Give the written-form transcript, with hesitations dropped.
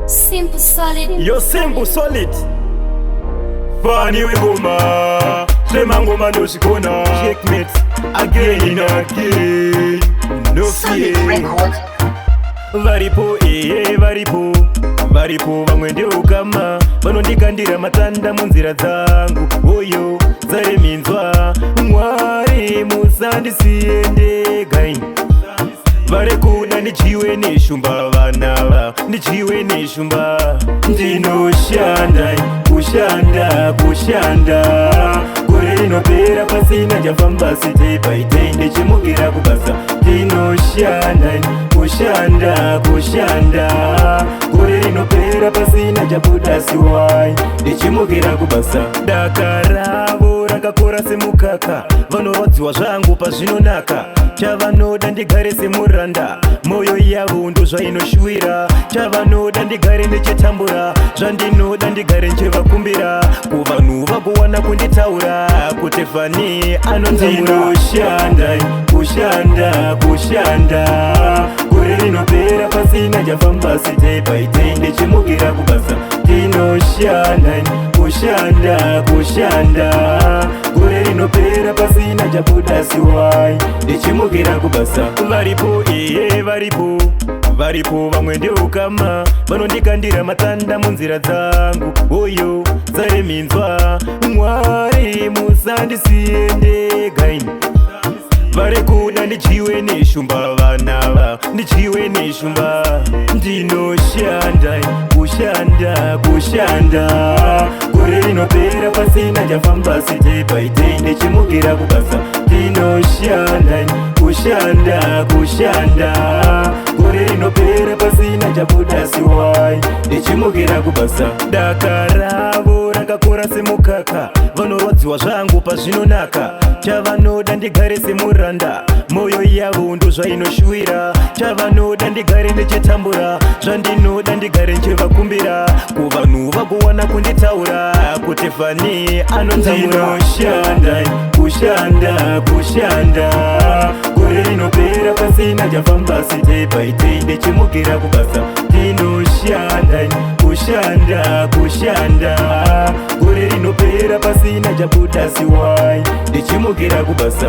Simple solid. Yo simple solid. Fani wengoma Sema ngoma ndo shikona Checkmate again and again. No fear. Varipo varipo vamwe ndeukama vanondikandira matanda munzira dzangu oyo dzareminzwa Mwari musandisiye ndega vari kuda ndichiwe neshumba vanava ndichiwe neshumba ndinoshanda kushanda gore rinopera pasina chafamba sitei paitei ndichimukira kubasa ndinoshanda kushanda gore rinopera pasina chabuda siwai ndichimukira kubasa dakaravo rakakora semukaka vanorwadziwa zvangu pazvinonaka chavanoda ndigare semuranda moyo yavo ndo zvainoshwira chavanoda ndigare ndichetambura zvandinoda ndigare nchevakumbira kuvanhu vagowana kunditaura kuti Fani anondinoshanda kushanda gore rinopera pasina chafamba sitei paitei ndichimukira kubasa ndinoshanda kushanda gore rinopera pasina chabuda siwai ndichimukira kubasa varipo vamwe ndeukama vanondikandira matanda munzira dzangu oyo dzareminzwa Mwari musandisiye ndega vari kuda ndichiwe neshumba vanava ndichiwe neshumba ndinoshanda kushanda gore rinopera pasina chafamba sitei paitei ndichimukira kubasa ndinoshanda kushanda gore rinopera pasina chabuda siwai ndichimukira kubasa dakaravo rakakora semukaka vanorwadziwa zvangu pazvinonaka chavanoda ndigare semuranda moyo yavo ndo zvainoshwira chavanoda ndigare ndichetambura zvandinoda ndigare nchevakumbira kuvanhu vagowana kunditaura kuti Fani anondinoshanda kushanda gore rinopera pasina chafamba sitei paitei ndichimukira kubasa ndinoshanda kushanda gore rinopera pasina chabuda siwai ndichimukira kubasa